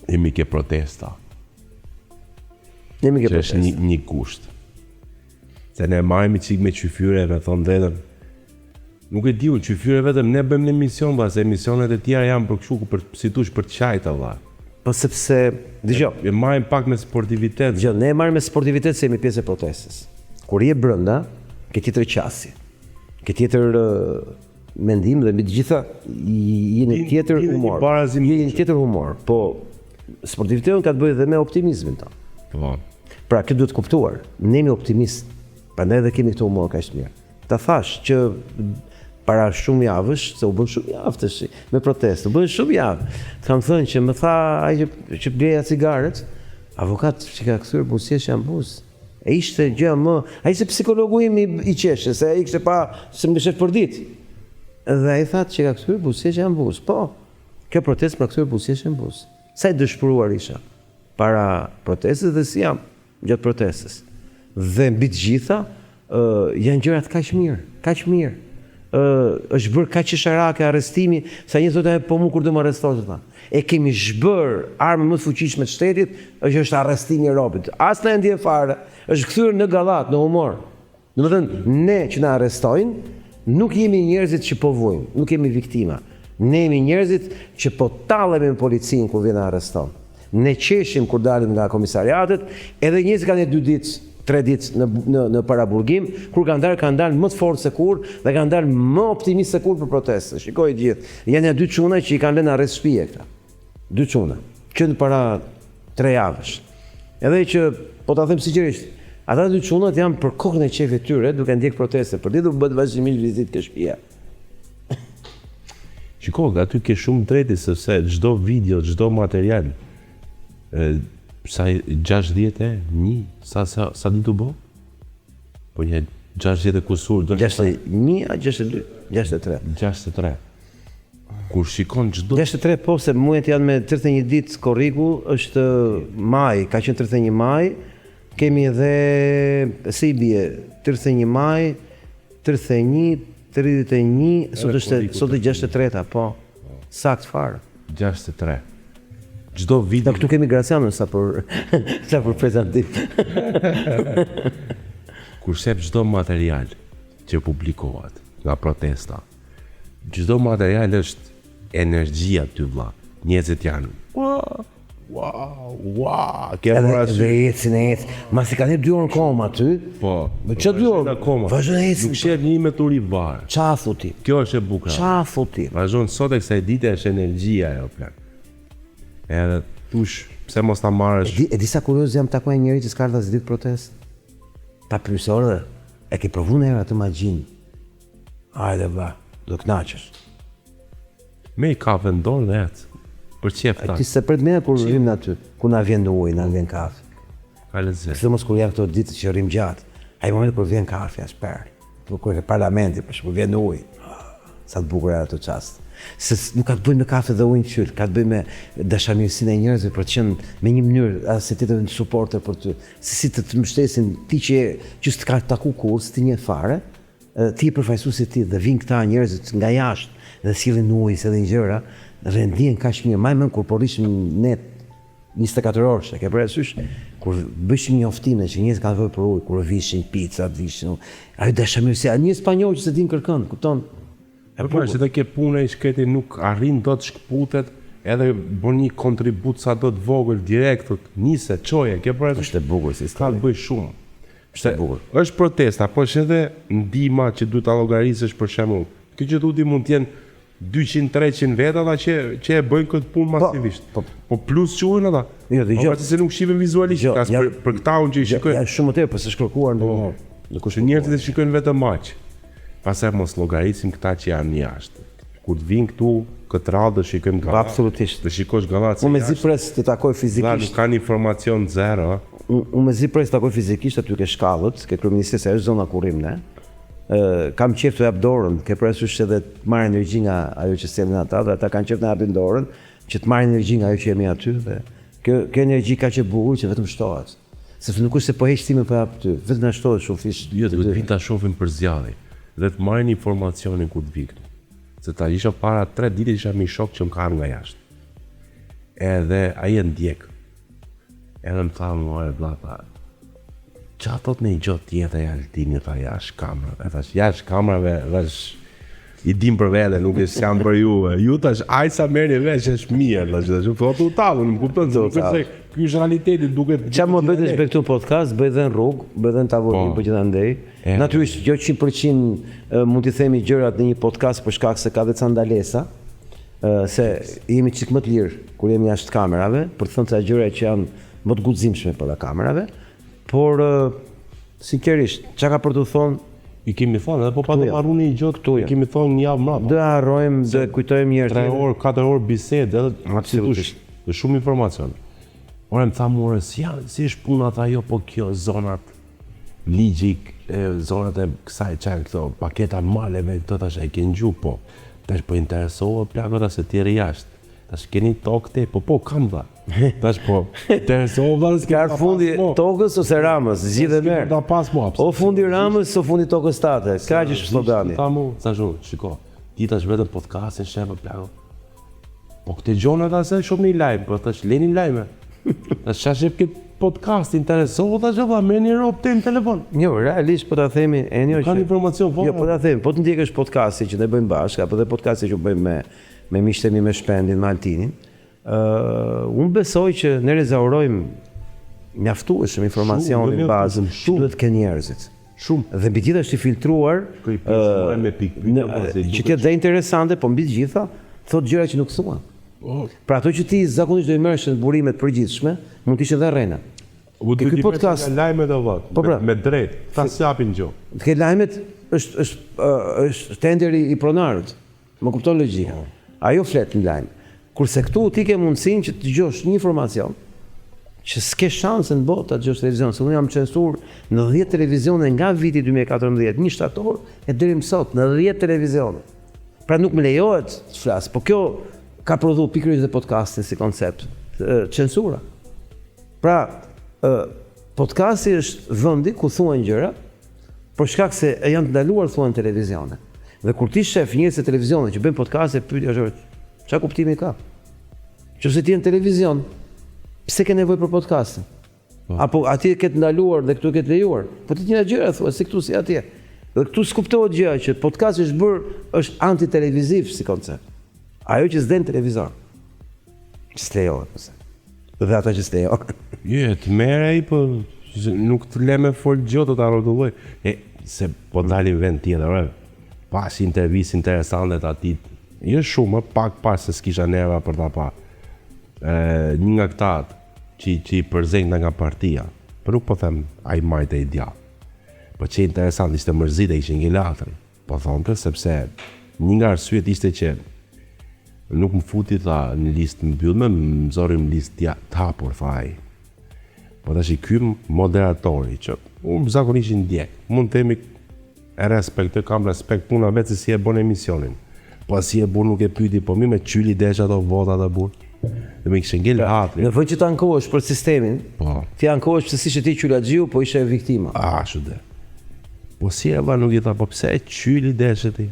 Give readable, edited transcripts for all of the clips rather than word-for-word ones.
Jemi ke protesta. Jemi ke Që është një kusht. Se ne marrimi qik me qyfyre, me thonë drejtën. Nuk e diun, qyfyre vetëm ne bëjmë në emision, se emisionet e tjera janë për kështu, si tush për qajta, valla. Po sepse, dëgjoj, E marrim pak me sportivitet. dëgjoj, ne marrim me sportivitet se jemi pjesë e protestës. Kur je brenda, ke tjetër qasje. Ke tjetër mendim dhe mbi të gjitha jeni tjetër humor. Jeni tjetër humor, po sportiviteti ka të bëjë dhe me optimizmin tonë. Po. Pra, këtë duhet kuptuar, ne jemi optimist, prandaj edhe kemi këtë humor kaq të mirë. Ta thash që para shumë javësh, se u bën shumë javë tash me protestë, u bën shumë javë. Kam thënë që më tha ai që bleja cigaret, avokat që ka kthyer buzëqesh janë buzë. E ishte gjë më, ai ishte psikologu im i qeshë, se ai kishte pa se më shet për ditë. Dhe ai thatë që ka kthyer buzëqesh janë buzë. Po, kjo protestë për kthyer buzëqesh janë buzë. Sa i dëshpëruar isha para protestës dhe si jam gjatë protestës. Dhe mbi të gjitha janë gjërat kaq mirë. Është bërë kaq sharake arrestimi, sa një thotë po mu kur do më arrestosh tha. E kemi zhbër armën më të fuqishme të shtetit, është arrestimi i robit. As na ndjen fare, është kthyer në gallat, në humor. Domethënë, ne që na arrestojnë, nuk jemi njerëzit që po vujmë, nuk jemi viktima. Ne jemi njerëzit që po tallemi me policinë kur vjen na arreston. Ne qeshim kur dalim nga komisariatet, edhe njerëzit kanë 2 ditë, 3 ditë në paraburgim, kur kanë dalë më të fortë se kur dhe kanë dalë më optimist se kur për protestë. Shikoj gjithë. Janë 2 çuna që i kanë lënë arrest shtëpie këta. 2 çuna, që në para 3 javësh. Edhe që, po ta them sinqerisht, ata 2 çunat janë për kokën e qefit tyre, duke ndjek proteste, për ditë u bë vazhdimisht vizitë ke shtëpia. Shiko, aty ke shumë drejti, sepse çdo video, çdo material, sa 61, sa ditë u bë? Po një 60 kusur, 61 a 62? 63. 63. Kur shikon çdo 63 po se muajt janë me 31 ditë korriku, është maj, ka qenë 31 maj, kemi edhe si bie 31 maj, 31, 31, sot është 63-ta, po. Sakt fare. 63. Çdo video. Këtu kemi Gracianën sa për prezantim. Kur shep çdo material që publikohet nga protesta, çdo material është energjia ty vlla. Njerëzit janë wow, ke parasysh. Edhe ecin e ecin. Masi kanë 2 orë koma aty. Po. Me çfarë 2 orë? Koma. Vazhdon ecin. Nuk shef një me turi var. Qa thuti? Kjo është e bukur. Qa thuti? Vazhdon sot e kësaj dite është energjia ajo plan. Edhe tush, pse mos ta marrësh? E disa kurioz jam takuar njëri që s'ka ardhur as ditë protest. Ta pyesore, e ke provuar ndonjëherë atë magjin? Hajde va, do kënaqesh. Me i kafe në dorë dhe ecë. Për qef ta. Ti se për të mene kur rrim në aty, ku na vjen në ujë, na vjen kafe. Ka lezet. Këtë mos kur janë këto ditë që rrim gjatë, ai moment kur vjen kafe, as per. Kur e parlamenti, kur vjen në ujë. Sa të bukur ato çast. Se nuk ka të bëjë me kafe dhe ujë qyll, ka të bëjë me dashamirësinë e njerëzve për të qenë me një mënyrë as se ti të suporter për ty. Se si të mbështesin ti që s'të ka taku kur, s'ti një fare, ti e përfaqësuesi ti dhe vin këta njerëzit nga jashtë dhe sillin ujë se dhe gjëra, dhe ndjen kaq mirë. Më mend kur po rishim net 24 orësh, e ke parasysh kur bëshim njoftime që njerëzit kanë nevojë për ujë, kur vishin picat, vishin. Ai dashamirësia, një spanjoll që se din kërkon, kupton? Po që të ke punë i shketi nuk arrin do të shkputet, edhe bën një kontribut sa do të vogël direkt, nise, çoje, ke parasysh. Është e bukur si ka të bëj shumë. Është e bukur. Është protesta, po është edhe ndihma që duhet ta llogarisësh për shembull. Kjo që tuti mund të jenë 200-300 veta ata që e bëjnë këtë punë masivisht. Po plus quhen ata. Jo, dëgjoj. Po se nuk shihen vizualisht, kas për këta unë që i shikoj. Ja shumë të tjerë, po s'është kërkuar ndonjëherë. Në kushte njerëzit e shikojnë vetëm aq. Pastaj mos llogarisim këta që janë jashtë. Kur të vinë këtu, këtë radhë shikojmë gallat. Absolutisht. Të shikosh gallat. Unë mezi pres të takoj fizikisht. Nuk kanë informacion zero. Unë mezi pres të takoj fizikisht aty ke shkallët, ke kryeministrisë, është zona ku rrim ne. Kam qef të jap dorën, ke parasysh edhe të marr energji nga ajo që sjellin ata, dhe ata kanë qef të japin dorën, që të marrin energji nga ajo që jemi aty dhe kjo energji kaq e bukur që vetëm shtohet. Sepse nuk është se po heq timin po jap ty, vetëm na shtohet shumë fish. Jo, do të vinë ta shohin për zgjalli dhe të marrin informacionin ku të vikën. Se ta isha para 3 ditë isha me shok që më kanë nga jashtë. Edhe ai e ndjek. Edhe më tha more vlla tha. Qa thot në i gjotë tjetër e Altini, tha jashtë kamerave. E thash, jashtë kamerave, thash, i dim për vete, nuk e s'jam për juve. Ju tash, aj sa merrni vesh, është mirë, thash, thot u talë, nuk kupton se ky është realiteti, duket... Qa më bëjt është këtu podcast, bëjt dhe në rrugë, bëjt dhe në tavolinë, për gjithandej. Natyrisht, jo 100% mund t'i themi gjërat në një podcast për shkak se ka dhe ca ndalesa, se jemi çik më të lirë kur jemi jashtë kamerave, për të thënë ca gjëra që janë më të guximshme para kamerave, por sinqerisht, çka ka për të thonë, I kemi thonë, edhe po pa të marruni i gjotë këtu, I kemi thonë një javë mbrapa. do harrojmë, do kujtojmë një herë 3 orë, 4 orë bisedë, edhe Absolutisht. dhe shumë informacion. Ore më tha more, si është puna tha jo, po kjo zonat ligji, zonat e kësaj çaj këto, paketa maleve, këto tash e ke ngju po. Tash po interesohet plagota se tjerë jashtë. Tash keni tokë te, po kam dha. Tash po, interesohet Ka fundi tokës ose Ramës, zgjidhe merr. Da pas mua. O fundi Ramës, o fundi tokës tate. Kaq është slogani. Tha mu, thashu, shiko, ti tash vetëm podcastin shef plago. Po këtë gjona ta se shumë një lajm, po tash leni lajme. Tash shef këtë podcast interesohet tash valla merrni rob te në telefon. Jo, realisht po ta themi, Ka informacion Jo, po ta themi, po të ndjekësh podcastin që ne bëjmë bashkë, apo dhe podcastin që bëjmë me miqtë mi me Shpendin, me Altinin. Unë besoj që ne rezaurojmë mjaftueshëm informacionin bazë që duhet të kenë njerëzit. Shumë. Dhe mbi gjitha është i filtruar me pikë. që të dhe interesante, po mbi gjitha thot gjëra që nuk thuan. Pra ato që ti zakonisht do i merresh në burimet përgjithshme, mund të ishte dhe rrena. Ky podcast lajmet e vot, me drejt, ta s'japin gjë. Të ke lajmet është tenderi i pronarët. Më kupton logjika. Ajo flet në lajm. Kurse këtu ti ke mundësinë që të dëgjosh një informacion që s'ke shanse në botë ta dëgjosh televizion, se unë jam censur në 10 televizione nga viti 2014, 1 shtator e deri më sot në 10 televizione. Pra nuk më lejohet të flas, po kjo ka prodhuar pikërisht dhe podcastin si koncept, censura. Pra, podcasti është vendi ku thuhen gjëra, por shkak se janë të ndaluar thuhen televizione. Dhe kur ti shef njerëz të televizionit që bëjnë podcaste, pyetja është çfarë kuptimi ka? Nëse ti në televizion, pse ke nevojë për podcastin? Apo atje ke të ndaluar dhe këtu ke të lejuar? Po ti njëra gjëra thua, si këtu si atje. Dhe këtu s'kuptohet gjëja që podcasti është anti-televiziv si koncept. Ajo që s'den televizor. Që s'lejohet mëse. Dhe ata që s'lejohet. Të merre ai, po nuk të le me fol gjë të ta rrotulloj. Se po dalim vend tjetër, pas intervistë interesante të atit, jo shumë, pak pas se s'kisha nerva për ta pa. Një nga këta që i përzejnë nga partia, për nuk po them ai majt e ideal. Po që interesant ishte mërzit e ishe një latri. Po thonte sepse një nga arsyet ishte që nuk më futi tha në listë mbyllme, më zorim listë të hapur, tha ai. Po tash i ky moderatori që unë zakonisht ndjek, mund të themi kam respekt puna vetë se si e bën emisionin. Po si e bën nuk e pyeti, po mi me qyli desh ato vota të bën. Dhe me kishte ngel hatri. Në vend që të ankohesh për sistemin, ti ankohesh se si ishe ti Qylaxhiu, po ishe viktima. Shude. Po si e nuk i tha, po pse e qyli desh ti?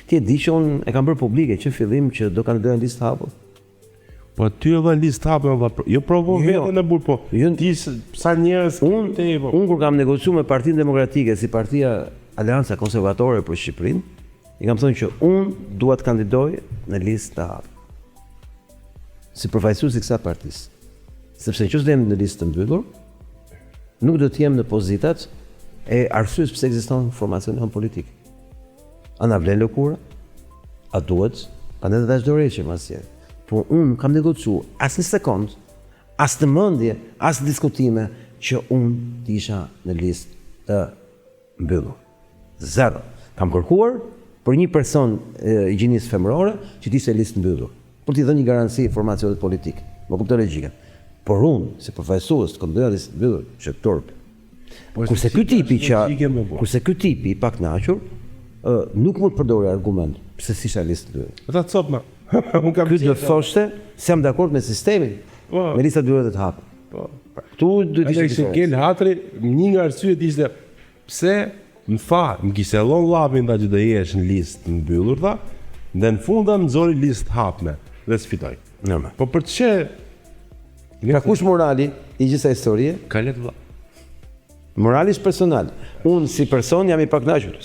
Ti e di që unë e kam bërë publike që fillim që do kandidoj në listë hapur. Po ty edhe në listë hapur, jo provo vetën e burr, po ti sa njerëz unë kur kam negociuar me Partinë Demokratike si partia Aleanca Konservatore për Shqipërinë, i kam thënë që unë dua të kandidoj në listë të hapur. Si përfaqësues i kësaj partisë. Sepse nëse jam në listë të mbyllur, nuk do të jem në pozitat e arsyes pse ekziston formacion politik. A na vlen lëkura? A duhet? Prandaj do ta zhdorëqem asnjë. Po unë kam negociuar as një sekond, as në mendje, as në diskutime që unë të isha në listë të mbyllur. Zero. Kam kërkuar për një person i gjinisë femërore që të ishte në listë mbyllur, për t'i dhënë një garanci formacionit politik. Më kupton logjikën. Por unë, si përfaqësues të kandidat listë mbyllur, që turp. Kurse ky tipi i pakënaqur nuk mund të përdorë argument pse s'isha në listë mbyllur. Ata cop më. Ky do thoshte se jam dakord me sistemin, me listat mbyllura të hapura. Këtu duhet të ishte ngel hatri, një nga arsyet ishte pse më kishte dhënë llapin që do jesh në listë mbyllur tha, dhe në fund më zori listë hapme dhe sfitoj. Normal. Po për çe Pra kush morali i gjitha historie? ka let vëlla. Morali është personal. Unë si person jam i pakënaqur.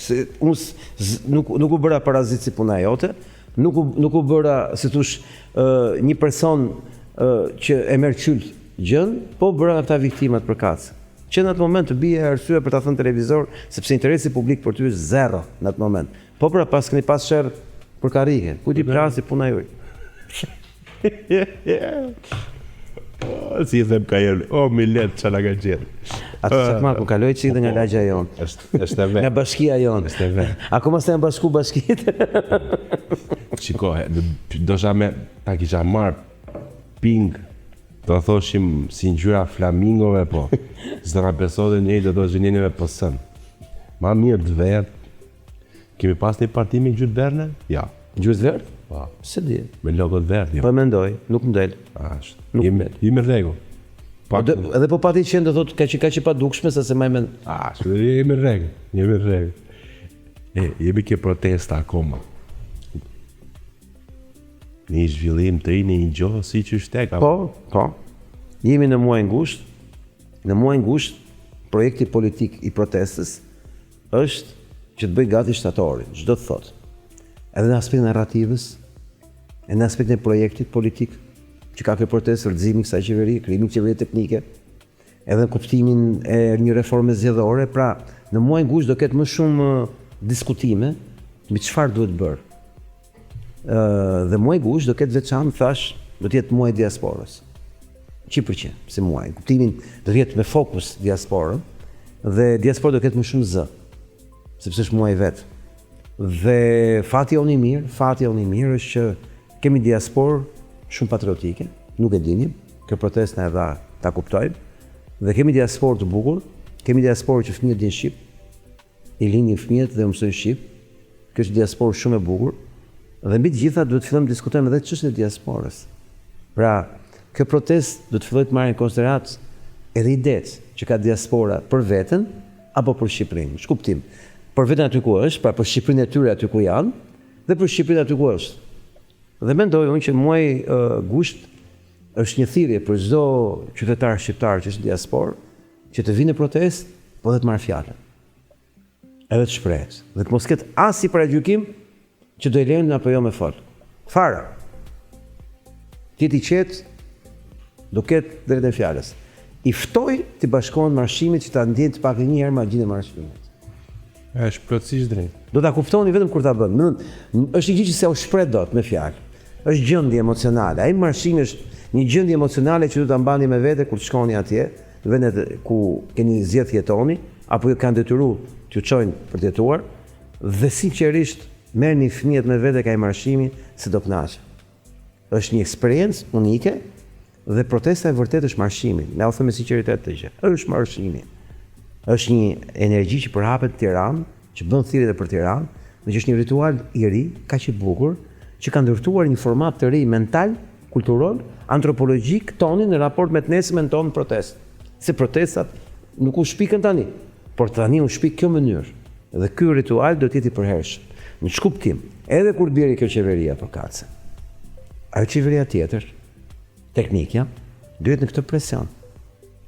Nuk u bëra parazit si puna jote, nuk u bëra, si thosh, një person që e merr qyll gjën, po bëra nga ata viktimat përkatëse. Që në atë moment të bie arsye për ta thënë televizor, sepse interesi publik për ty është zero në atë moment. Po pra pas keni pas sherr për karrige. Ku ti plasi puna juaj? Si i them ka jërë, mi letë që nga gjithë. Atë çakma ku kaloj çik dhe nga lagja jonë. Është e vetë. Nga bashkia jonë. Është e vetë. Akoma s'e janë bashku bashkitë. Shiko, dosha me, ta kisha marrë ping, do thoshim si ngjyra flamingove, po. S'do nga besode njëri do thoshim njëri me pësën. Ma mirë të vetë. Kemi pas një parti me ngjyrë verne? Ja. Ngjyrë verdh? Po. Se di. Me logo të verdh, jo. Po mendoj, nuk më del. Ashtë. Jemi rregull. Edhe po pati qenë do thotë ka që pa dukshme se më mend. Ashtë, jemi rregull. Jemi rregull. Jemi ke protesta akoma. Një zhvillim të rinë një gjohë si që shtek. Po. Jemi në muaj ngusht. Në muaj ngusht, projekti politik i protestës është që të bëj gati shtatorin, çdo të thotë. Edhe në aspekt narrativës, edhe në aspekt në projektit politik, që ka këtë protestë rrëzimi kësaj qeveri, krijimi i qeverisë teknike, edhe në kuptimin e një reforme zgjedhore, pra në muaj ngusht do ketë më shumë diskutime mbi çfarë duhet bërë. Dhe muaj gusht do ketë veçantë, thash, do të jetë muaj diasporës. 100% si muaj. Kuptimin do të jetë me fokus diasporën dhe diaspora do ketë më shumë zë, sepse është muaj vet. Dhe fati jonë i mirë është që kemi diasporë shumë patriotike, nuk e dinim, kjo protestë na e dha ta kuptojmë, dhe kemi diasporë të bukur, kemi diasporë që fëmijët dinë shqip, i linin fëmijët dhe mësojnë shqip. Kjo është diasporë shumë e bukur. Dhe mbi të gjitha duhet të fillojmë të diskutojmë edhe çështën e diasporës. Pra, kjo protestë do të fillojë të marrë në konsiderat edhe idetë që ka diaspora për veten apo për Shqipërinë. Shkuptim. Për veten aty ku është, pra për Shqipërinë e tyre aty ku janë, dhe për Shqipërinë aty ku është. Dhe mendoj unë që muaji gusht është një thirrje për çdo qytetar shqiptar që është diasporë, që të vinë në protestë, po dhe të marrë fjalën. Edhe të shprehet. Dhe të mos ketë as si paragjykim që do i lejnë apo jo me fol. Fara. Ti i qetë, do ketë drejtën e fjalës. I ftoj të bashkohen marshimit që ta ndjen të pak një herë magjinë e marshimit. Është plotësisht drejt. Do ta kuptoni vetëm kur ta bën. Është një gjë që se u shpreh dot me fjalë. Është gjendje emocionale. Ai marshimi është një gjendje emocionale që duhet ta mbani me vete kur të shkoni atje, në vendet ku keni zgjedh jetoni, apo ju kanë detyruar t'ju çojnë për të jetuar, dhe sinqerisht merrni fëmijët me vete ka ai marshimi se do kënaqen. Është një eksperiencë unike dhe protesta e vërtetë është marshimi. Ne u them me sinqeritet të gjë. Është marshimi. Është një energji që përhapet në Tiranë, që bën thirrje për Tiranë, dhe që është një ritual i ri, kaq i bukur, që ka ndërtuar një format të ri mental, kulturor, antropologjik tonin në raport me të nesërmen tonë protestë. Se protestat nuk u shpikën tani, por tani u shpik kjo mënyrë. Dhe ky ritual do të jetë i përhershëm. Në shkuptim, edhe kur bjerë kjo qeveria përkatëse. Ajo qeveria tjetër, teknikja, duhet në këtë presion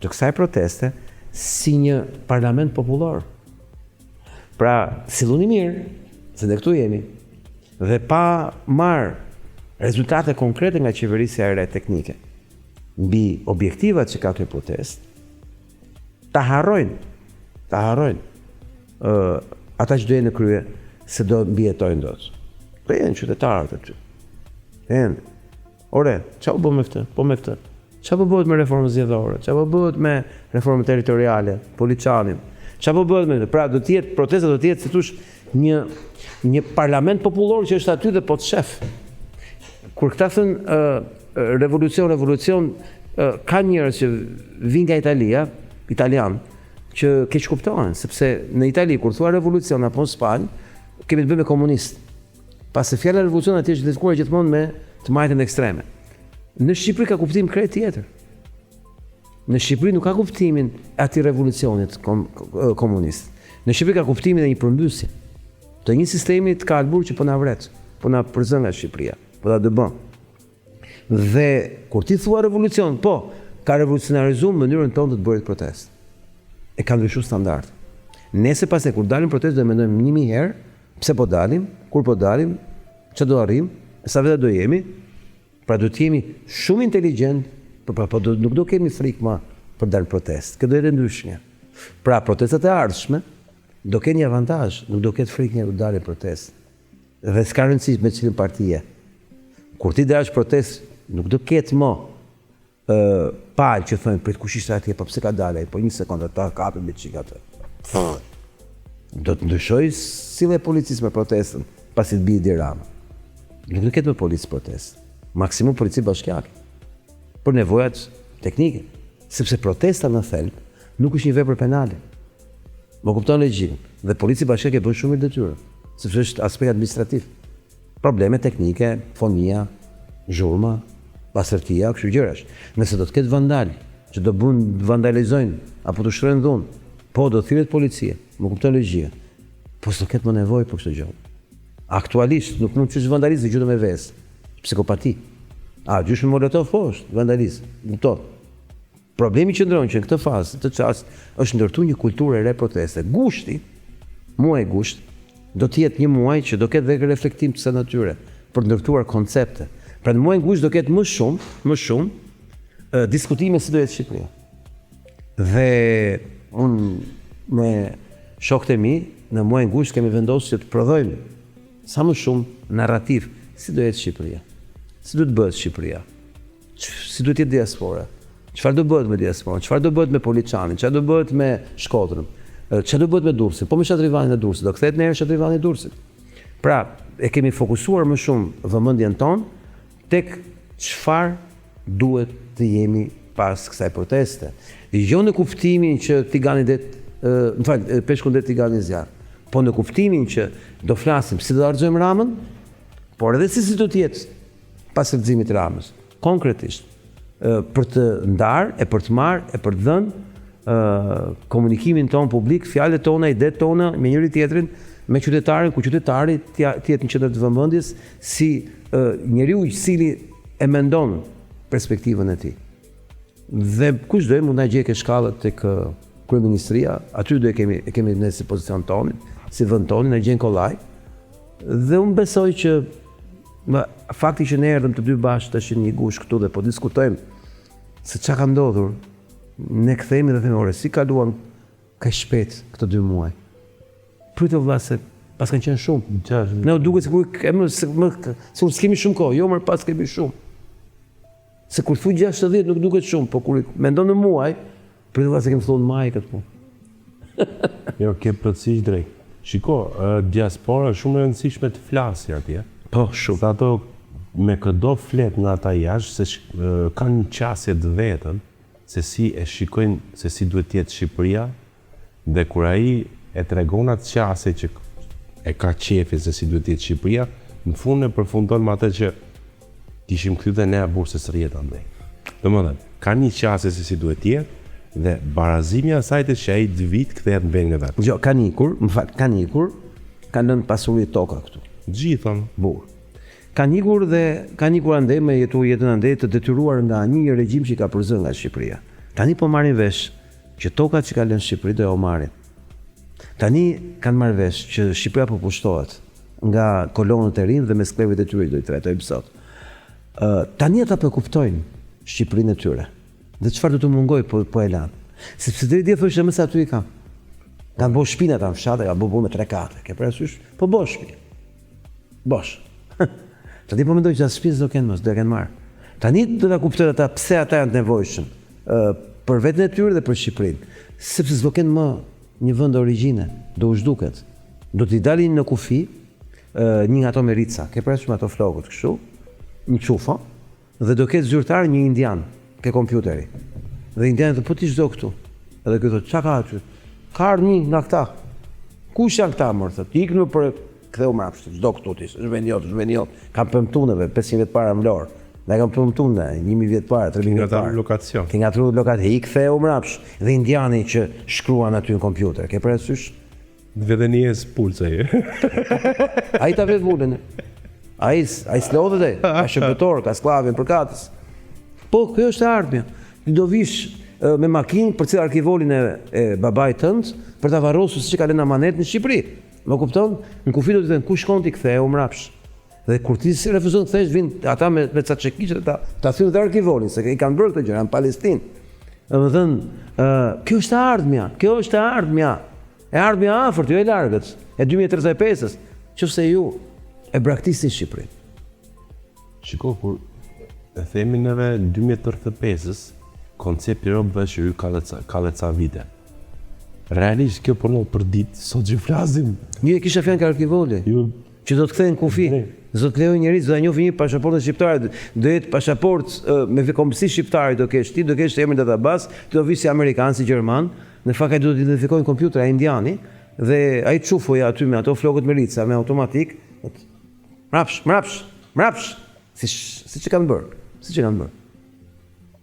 të kësaj proteste si një parlament popullor. Pra, silluni mirë, se ne këtu jemi, dhe pa marrë rezultate konkrete nga qeverisja e re teknike mbi objektivat që ka kjo protestë, ta harrojnë ata që do jenë në krye se do mbijetojnë dot. Po janë qytetarët aty. Ore, çfarë bën me këtë? Po me këtë. Çfarë bëhet me reformën zgjedhore? Çfarë bëhet me reformën territoriale, Poliçanin? Çfarë bëhet me? Pra do të jetë protesta, do të jetë si thosh një parlament popullor që është aty dhe po të shef. Kur këta thënë revolucion, ka njerëz që vinë nga Italia, italian, që keq kuptohen, sepse në Itali kur thua revolucion apo në Spanjë, kemi të bëjmë me komunistë. Pasi fjala revolucion atje është diskutuar gjithmonë me të majtën ekstreme. Në Shqipëri ka kuptim krejt tjetër. Në Shqipëri nuk ka kuptimin atij revolucionit komunist. Në Shqipëri ka kuptimin e një përmbysje të një sistemi të kalbur që po na vret, po na përzën nga Shqipëria, po ta dëbon. Dhe kur ti thua revolucion, po, ka revolucionarizuar mënyrën tonë të bërit protestë. E ka ndryshuar standard. Nese pas kur dalim protestë do mendojmë 1000 herë, pse po dalim, kur po dalim, çfarë do arrim, sa vetë do jemi. Pra do të jemi shumë inteligjent, nuk do kemi frikë më për dalë protestë. Kjo do jetë ndryshme. Pra protestat e ardhshme do kenë një avantazh, nuk do ketë frikë një dalë protestë. Dhe s'ka rëndësi me cilën partie. Kur ti dalësh protestë, nuk do ketë më palë që thonë prit kush ishte atje, po pse ka dalë, po një sekondë ta kapim me çik atë. Do të ndryshoj sillja e policisë me protestën, pasi të bie Dirama. Nuk do ketë më policë protestë. Maksimum polici bashkiake. Për nevojat teknike, sepse protesta në thelb nuk është një vepër penale. Më kupton logjikën. Dhe polici bashkiake bën shumë detyrë, sepse është aspekt administrativ. Probleme teknike, fonia, zhurma, pasërtia, kështu gjërash. Nëse do të ketë vandal, që do vandalizojnë apo të shtrojnë dhunë, po do thirret policia. Më kupton logjikën. Po s'do ketë më nevojë për këtë gjë. Aktualisht nuk mund të vandalizë gjë me vesë. Psikopati. Gjysh me molotov po është vandalizëm. Kupton. Problemi qëndron që në këtë fazë, të çast, është ndërtuar një kulturë e re proteste. Gushti, muaji gusht, do të jetë një muaj që do ketë dhe reflektim të kësaj natyre për ndërtuar koncepte. Pra në muajin gusht do ketë më shumë diskutime si do jetë Shqipëria. Dhe unë me shokët e mi në muajin gusht kemi vendosur që të prodhojmë sa më shumë narrativ si do jetë Shqipëria. Si do të bëhet Shqipëria? Si do të jetë diaspora? Çfarë do bëhet me diasporën? Çfarë do bëhet me Poliçanin? Çfarë do bëhet me Shkodrën? Çfarë do bëhet me Durrësin? Po me Shatrivanin e Durrësit, do kthehet në herë Shatrivani i Durrësit. Pra, e kemi fokusuar më shumë vëmendjen tonë tek çfarë duhet të jemi pas kësaj proteste. Jo në kuptimin që Tigani peshku det Tigani zjarr, po në kuptimin që do flasim si do harxojmë Ramën, por edhe si do të jetë pas leximit të Ramës, konkretisht, për të ndarë, e për të marrë, e për të dhënë komunikimin tonë publik, fjalët tona, idetë tona me njëri tjetrin, me qytetarin, ku qytetari të jetë në qendër të vëmendjes si njeriu i cili e mendon perspektivën e tij. Dhe kushdo mund na gjejë shkallët tek kryeministria, aty do e kemi ne si pozicion tonin, si vend tonin, na gjen kollaj. Dhe unë besoj që fakti që ne erdhëm të dy bashkë tash në një gush këtu dhe po diskutojmë se çka ka ndodhur, ne kthehemi dhe themi ore si kaluan kaq shpejt këto 2 muaj. Pritë vëlla se pas kanë qenë shumë. Ne u duket sikur s'kemi shumë kohë, jo më pas kemi shumë. Se kur thu 60 nuk duket shumë, po kur mendon në muaj, pritë vëlla se kemi thonë maj këtë punë. Jo, ke plotësisht drejt. Shiko, diaspora është shumë e rëndësishme të flasë atje. Po, shumë. Sa ato me këdo flet nga ata jashtë se kanë një qasje të vetën se si e shikojnë se si duhet të jetë Shqipëria, dhe kur ai e tregon atë qasje që e ka qefin se si duhet të jetë Shqipëria, në fund e përfundon me atë që kishim kthyer ne bursës së rrjet andaj. Domethënë, ka një qasje se si duhet të jetë dhe barazimi i asaj të që ai të vit kthehet në vendin e vet. Jo, kanë ikur, kanë lënë pasuri toka këtu. Gjithon, burr. Kanë ikur ande me jetën ande të detyruar nga një regjim që i ka përzë nga Shqipëria. Tani po marrin vesh që tokat që ka lënë Shqipëri do ja marrin. Tani kanë marrë vesh që Shqipëria po pushtohet nga kolonët e rinj dhe me sklepët e tyre do i trajtojmë sot. Tani ata po kuptojnë Shqipërinë e tyre. Dhe çfarë do të mungoj po e lanë. Sepse deri dje thoshte më sa aty i kanë. Kanë bosh shpina ta në fshatë, ka bërë me 3-4. Ke parasysh? Po bosh shpinë. Bosh. Tani po mendoj që as shtëpisë do kenë mos, do e kenë marrë. Tani do ta kuptojnë ata pse ata janë të nevojshëm për veten e tyre dhe për Shqipërinë. Sepse s'do kenë më një vend origjine, do u zhduket. Do t'i dalin në kufi një nga ato merica, ke parasysh me ato flokët kështu, një çufa, dhe do ketë zyrtar një indian ke kompjuteri. Dhe indianët po ti çdo këtu. Edhe ky thotë, "Çka ka aty?" Ka një nga këta. Kush janë këta më thotë? Iknu për ktheu mbrapsht, çdo këtu ti, është vendi jot. Kam pëmtunëve 500 vjet para në Lor. Ne kam pëmtunë 1000 vjet para, 3000 vjet para. Lokacion. Ke ngatruar lokat, i ktheu mbrapsht. Dhe indiani që shkruan aty në kompjuter, ke parasysh? Vedeni e spulca. Ai ta vet vulën. Ai s'lodhet, ka shërbëtor, ka sklavin për katës. Po, kjo është ardhmja. Ti do vish me makinë për cilë arkivolin e babait tënd për ta varrosur siç e ka lënë amanet në Shqipëri. Më kupton? Në kufi do të thënë ku shkon ti ktheu mrapsh. Dhe kur ti si refuzon të kthesh, vin ata me ca çekiçe ta thyen të arkivolin, se i kanë bërë këtë gjë në Palestinë. Domethënë, kjo është ardhmja, kjo është ardhmja. E ardhmja afërt, jo e largët, e 2035-s, qofse ju e braktisni Shqipërinë. Shiko, kur e themi neve 2035-s, koncepti robëve që ju ka ca vite. Realisht kjo punon për ditë, sot që flasim. Një e kisha fjanë ka arkivoli, që do të kthehen kufi. Do të lejojë njerëz, do ta njohë një pasaportë shqiptare, do jetë pasaportë me kombësi shqiptare do kesh ti, do kesh emrin database, ti do vish si amerikan, si gjerman, në fakt ai do të identifikojnë kompjuter ai indiani dhe ai çufoja aty me ato flokët me rica, me automatik. Mrapsh, siç e kanë bërë.